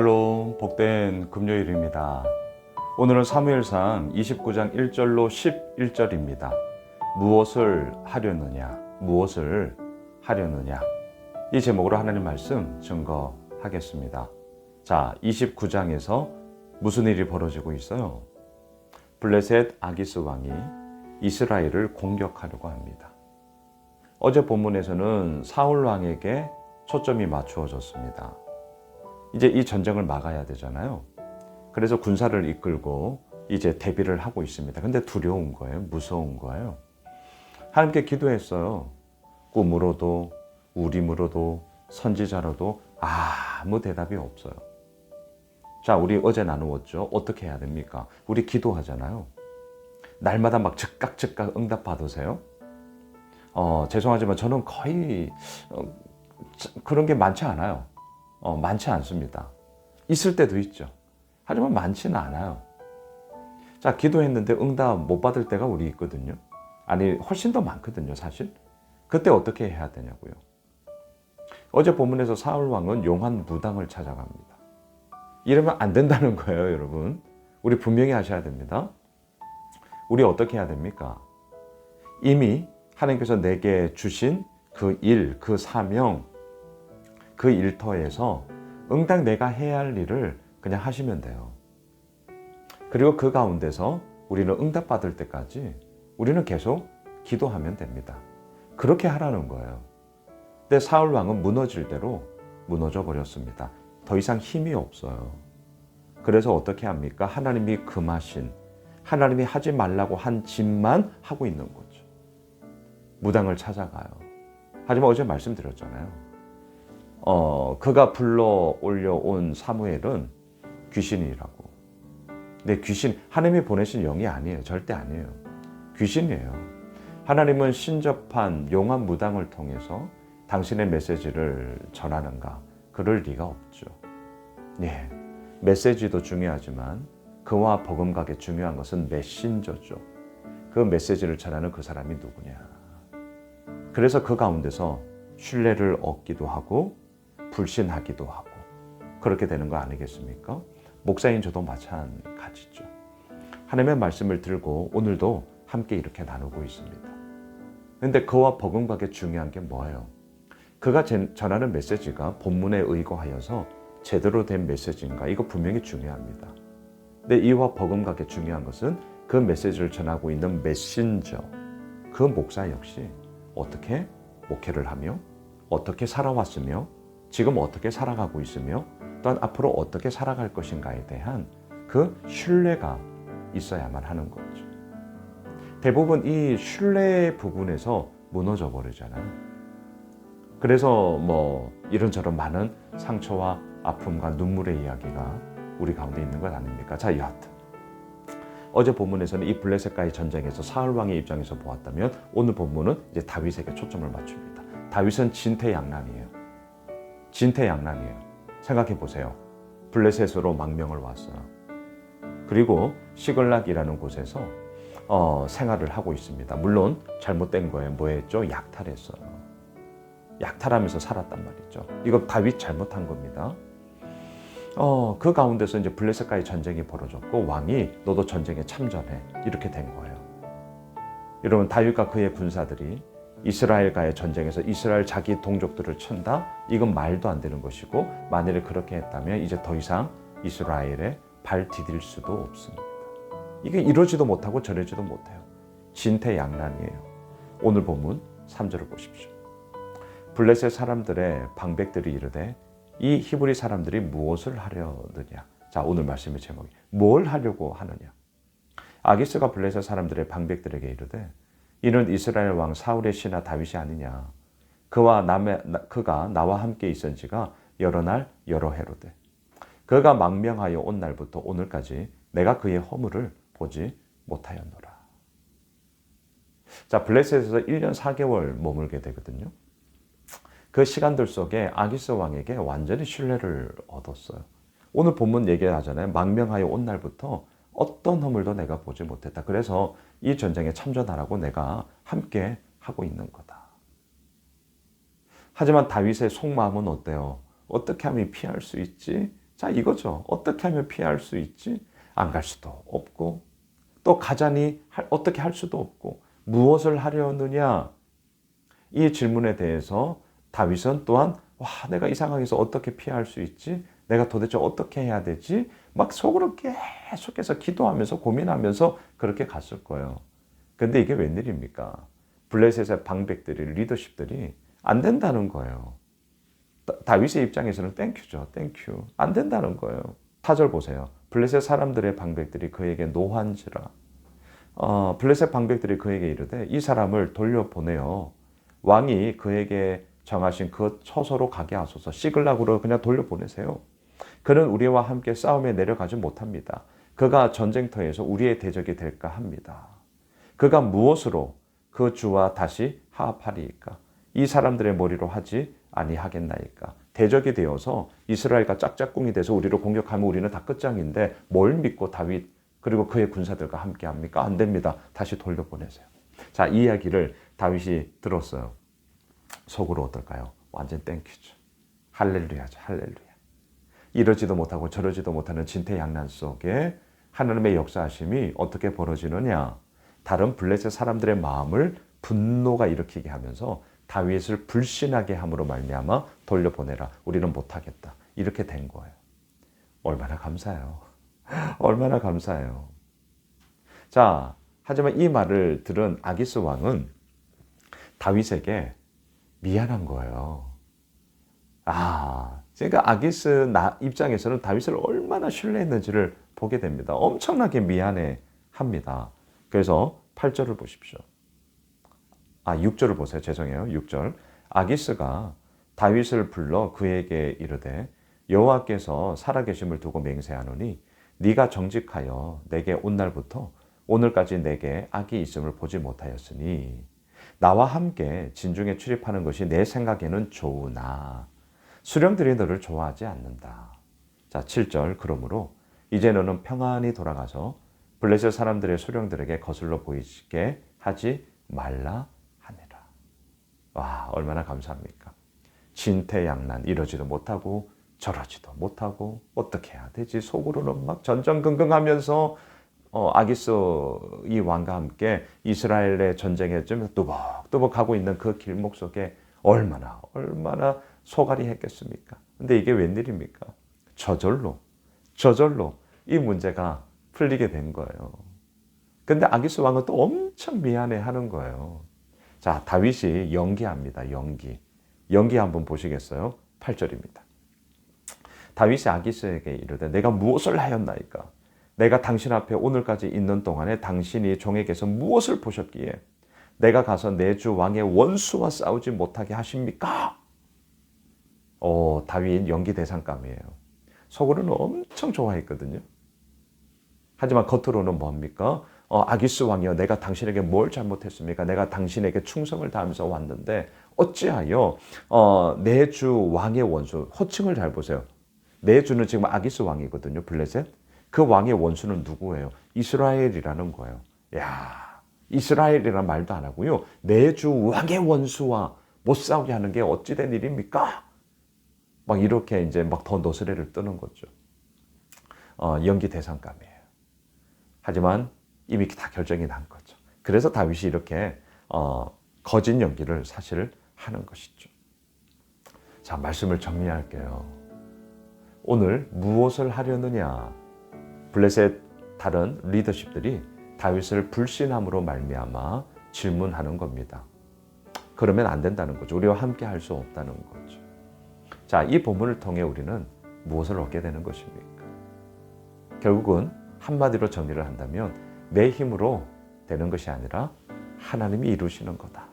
샬롬, 복된 금요일입니다. 오늘은 사무엘상 29장 1절로 11절입니다. 무엇을 하려느냐, 무엇을 하려느냐. 이 제목으로 하나님 말씀 증거하겠습니다. 자, 29장에서 무슨 일이 벌어지고 있어요? 블레셋 아기스 왕이 이스라엘을 공격하려고 합니다. 어제 본문에서는 사울 왕에게 초점이 맞추어졌습니다. 이제 이 전쟁을 막아야 되잖아요. 그래서 군사를 이끌고 이제 대비를 하고 있습니다. 근데 두려운 거예요. 무서운 거예요. 하나님께 기도했어요. 꿈으로도 우림으로도 선지자로도 아무 대답이 없어요. 자, 우리 어제 나누었죠. 어떻게 해야 됩니까? 우리 기도하잖아요. 날마다 막 즉각 응답 받으세요? 죄송하지만 저는 거의 그런 게 많지 않아요. 많지 않습니다. 있을 때도 있죠. 하지만 많지는 않아요. 자, 기도했는데 응답 못 받을 때가 우리 있거든요. 아니, 훨씬 더 많거든요, 사실. 그때 어떻게 해야 되냐고요. 어제 본문에서 사울 왕은 용한 무당을 찾아갑니다. 이러면 안 된다는 거예요, 여러분. 우리 분명히 하셔야 됩니다. 우리 어떻게 해야 됩니까? 이미 하나님께서 내게 주신 그 일, 그 사명, 그 일터에서 응당 내가 해야 할 일을 그냥 하시면 돼요. 그리고 그 가운데서 우리는 응답받을 때까지 우리는 계속 기도하면 됩니다. 그렇게 하라는 거예요. 근데 사울 왕은 무너질 대로 무너져 버렸습니다. 더 이상 힘이 없어요. 그래서 어떻게 합니까? 하나님이 금하신, 하나님이 하지 말라고 한 짓만 하고 있는 거죠. 무당을 찾아가요. 하지만 어제 말씀드렸잖아요. 그가 불러 올려온 사무엘은 귀신이라고. 근데 귀신, 하나님이 보내신 영이 아니에요. 절대 아니에요. 귀신이에요. 하나님은 신접한 용한 무당을 통해서 당신의 메시지를 전하는가? 그럴 리가 없죠. 예, 메시지도 중요하지만 그와 버금가게 중요한 것은 메신저죠. 그 메시지를 전하는 그 사람이 누구냐. 그래서 그 가운데서 신뢰를 얻기도 하고 불신하기도 하고 그렇게 되는 거 아니겠습니까? 목사인 저도 마찬가지죠. 하나님의 말씀을 들고 오늘도 함께 이렇게 나누고 있습니다. 그런데 그와 버금가게 중요한 게 뭐예요? 그가 전하는 메시지가 본문에 의거하여서 제대로 된 메시지인가? 이거 분명히 중요합니다. 근데 이와 버금가게 중요한 것은 그 메시지를 전하고 있는 메신저, 그 목사 역시 어떻게 목회를 하며 어떻게 살아왔으며 지금 어떻게 살아가고 있으며 또한 앞으로 어떻게 살아갈 것인가에 대한 그 신뢰가 있어야만 하는 거죠. 대부분 이 신뢰 부분에서 무너져 버리잖아요. 그래서 이런저런 많은 상처와 아픔과 눈물의 이야기가 우리 가운데 있는 것 아닙니까? 자, 여하튼 어제 본문에서는 이 블레셋과의 전쟁에서 사울 왕의 입장에서 보았다면 오늘 본문은 이제 다윗에게 초점을 맞춥니다. 다윗은 진퇴양난이에요. 진퇴양난이에요. 생각해 보세요. 블레셋으로 망명을 왔어요. 그리고 시글락이라는 곳에서 생활을 하고 있습니다. 물론 잘못된 거예요. 뭐 했죠? 약탈했어요. 약탈하면서 살았단 말이죠. 이거 다윗 잘못한 겁니다. 그 가운데서 이제 블레셋과의 전쟁이 벌어졌고 왕이 너도 전쟁에 참전해 이렇게 된 거예요. 여러분, 다윗과 그의 군사들이 이스라엘과의 전쟁에서 이스라엘 자기 동족들을 친다? 이건 말도 안 되는 것이고 만일에 그렇게 했다면 이제 더 이상 이스라엘에 발 디딜 수도 없습니다. 이게 이러지도 못하고 저러지도 못해요. 진퇴양난이에요. 오늘 본문 3절을 보십시오. 블레셋 사람들의 방백들이 이르되 이 히브리 사람들이 무엇을 하려느냐. 자, 오늘 말씀의 제목이 뭘 하려고 하느냐. 아기스가 블레셋 사람들의 방백들에게 이르되 이는 이스라엘 왕 사울의 신하 다윗이 아니냐. 그가 나와 함께 있은 지가 여러 날 여러 해로되 그가 망명하여 온 날부터 오늘까지 내가 그의 허물을 보지 못하였노라. 자, 블레셋에서 1년 4개월 머물게 되거든요. 그 시간들 속에 아기스 왕에게 완전히 신뢰를 얻었어요. 오늘 본문 얘기하잖아요. 망명하여 온 날부터 어떤 허물도 내가 보지 못했다. 그래서 이 전쟁에 참전하라고 내가 함께 하고 있는 거다. 하지만 다윗의 속마음은 어때요? 어떻게 하면 피할 수 있지? 자, 이거죠. 어떻게 하면 피할 수 있지? 안 갈 수도 없고, 또 가자니 어떻게 할 수도 없고, 무엇을 하려느냐? 이 질문에 대해서 다윗은 또한 내가 이 상황에서 어떻게 피할 수 있지? 내가 도대체 어떻게 해야 되지? 막 속으로 계속해서 기도하면서 고민하면서 그렇게 갔을 거예요. 근데 이게 웬일입니까? 블레셋의 방백들이, 리더십들이 안 된다는 거예요. 다윗의 입장에서는 땡큐죠. 땡큐. 안 된다는 거예요. 4절 보세요. 블레셋 사람들의 방백들이 그에게 노한지라. 블레셋 방백들이 그에게 이르되 이 사람을 돌려보내어 왕이 그에게 정하신 그 처소로 가게 하소서. 시글락으로 그냥 돌려보내세요. 그는 우리와 함께 싸움에 내려가지 못합니다. 그가 전쟁터에서 우리의 대적이 될까 합니다. 그가 무엇으로 그 주와 다시 화합하리이까? 이 사람들의 머리로 하지 아니하겠나이까? 대적이 되어서 이스라엘과 짝짝꿍이 돼서 우리를 공격하면 우리는 다 끝장인데 뭘 믿고 다윗 그리고 그의 군사들과 함께 합니까? 안 됩니다. 다시 돌려보내세요. 자, 이 이야기를 다윗이 들었어요. 속으로 어떨까요? 완전 땡큐죠. 할렐루야죠. 할렐루야. 이러지도 못하고 저러지도 못하는 진퇴양난 속에 하나님의 역사하심이 어떻게 벌어지느냐? 다른 블레셋 사람들의 마음을 분노가 일으키게 하면서 다윗을 불신하게 함으로 말미암아 돌려보내라. 우리는 못하겠다. 이렇게 된 거예요. 얼마나 감사해요. 얼마나 감사해요. 자, 하지만 이 말을 들은 아기스 왕은 다윗에게 미안한 거예요. 그러니까 아기스 입장에서는 다윗을 얼마나 신뢰했는지를 보게 됩니다. 엄청나게 미안해 합니다. 그래서 8절을 보십시오. 6절을 보세요. 죄송해요. 6절. 아기스가 다윗을 불러 그에게 이르되 여호와께서 살아계심을 두고 맹세하노니 네가 정직하여 내게 온 날부터 오늘까지 내게 악이 있음을 보지 못하였으니 나와 함께 진중에 출입하는 것이 내 생각에는 좋으나 수령들이 너를 좋아하지 않는다. 자, 7절. 그러므로 이제 너는 평안히 돌아가서 블레셋 사람들의 수령들에게 거슬러 보이게 하지 말라 하니라. 와, 얼마나 감사합니까? 진퇴양난, 이러지도 못하고 저러지도 못하고 어떻게 해야 되지? 속으로는 막 전전긍긍하면서 아기스 이 왕과 함께 이스라엘의 전쟁에 좀 뚜벅뚜벅 하고 있는 그 길목 속에 얼마나 소갈이 했겠습니까? 근데 이게 웬일입니까? 저절로 이 문제가 풀리게 된 거예요. 근데 아기스 왕은 또 엄청 미안해 하는 거예요. 자, 다윗이 연기합니다. 연기 한번 보시겠어요? 8절입니다. 다윗이 아기스에게 이르되 내가 무엇을 하였나이까? 내가 당신 앞에 오늘까지 있는 동안에 당신이 종에게서 무엇을 보셨기에 내가 가서 내 주 왕의 원수와 싸우지 못하게 하십니까? 다윗 연기 대상감이에요. 속으로는 엄청 좋아했거든요. 하지만 겉으로는 뭡니까? 아기스 왕이여, 내가 당신에게 뭘 잘못했습니까? 내가 당신에게 충성을 다하면서 왔는데 어찌하여 내 주 왕의 원수, 호칭을 잘 보세요. 내 주는 지금 아기스 왕이거든요. 블레셋. 그 왕의 원수는 누구예요? 이스라엘이라는 거예요. 야, 이스라엘이라는 말도 안 하고요. 내 주 왕의 원수와 못 싸우게 하는 게 어찌된 일입니까? 막 이렇게 이제 막 더 노스레를 뜨는 거죠. 연기 대상감이에요. 하지만 이미 다 결정이 난 거죠. 그래서 다윗이 이렇게 거짓 연기를 사실 하는 것이죠. 자, 말씀을 정리할게요. 오늘 무엇을 하려느냐? 블레셋 다른 리더십들이 다윗을 불신함으로 말미암아 질문하는 겁니다. 그러면 안 된다는 거죠. 우리와 함께 할 수 없다는 거죠. 자, 이 본문을 통해 우리는 무엇을 얻게 되는 것입니까? 결국은 한마디로 정리를 한다면 내 힘으로 되는 것이 아니라 하나님이 이루시는 거다.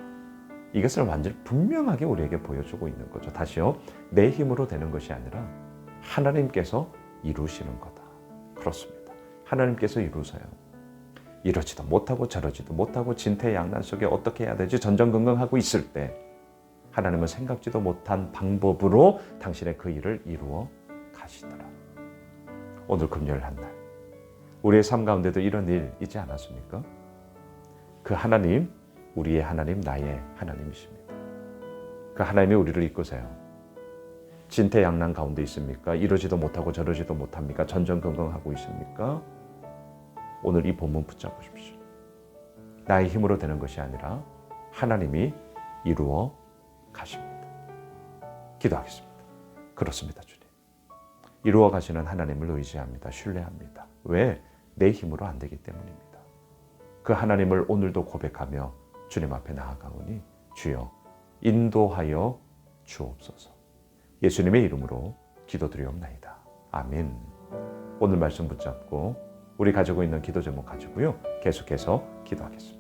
이것을 완전히 분명하게 우리에게 보여주고 있는 거죠. 다시요. 내 힘으로 되는 것이 아니라 하나님께서 이루시는 거다. 그렇습니다. 하나님께서 이루세요. 이러지도 못하고 저러지도 못하고 진퇴양난 속에 어떻게 해야 되지? 전전긍긍하고 있을 때 하나님은 생각지도 못한 방법으로 당신의 그 일을 이루어 가시더라. 오늘 금요일 한 날 우리의 삶 가운데도 이런 일 있지 않았습니까? 그 하나님, 우리의 하나님, 나의 하나님이십니다. 그 하나님이 우리를 이끄세요. 진퇴양난 가운데 있습니까? 이러지도 못하고 저러지도 못합니까? 전전긍긍하고 있습니까? 오늘 이 본문 붙잡으십시오. 나의 힘으로 되는 것이 아니라 하나님이 이루어 가십니다. 기도하겠습니다. 그렇습니다, 주님. 이루어 가시는 하나님을 의지합니다. 신뢰합니다. 왜? 내 힘으로 안 되기 때문입니다. 그 하나님을 오늘도 고백하며 주님 앞에 나아가오니 주여 인도하여 주옵소서. 예수님의 이름으로 기도드리옵나이다. 아멘. 오늘 말씀 붙잡고 우리 가지고 있는 기도 제목 가지고요. 계속해서 기도하겠습니다.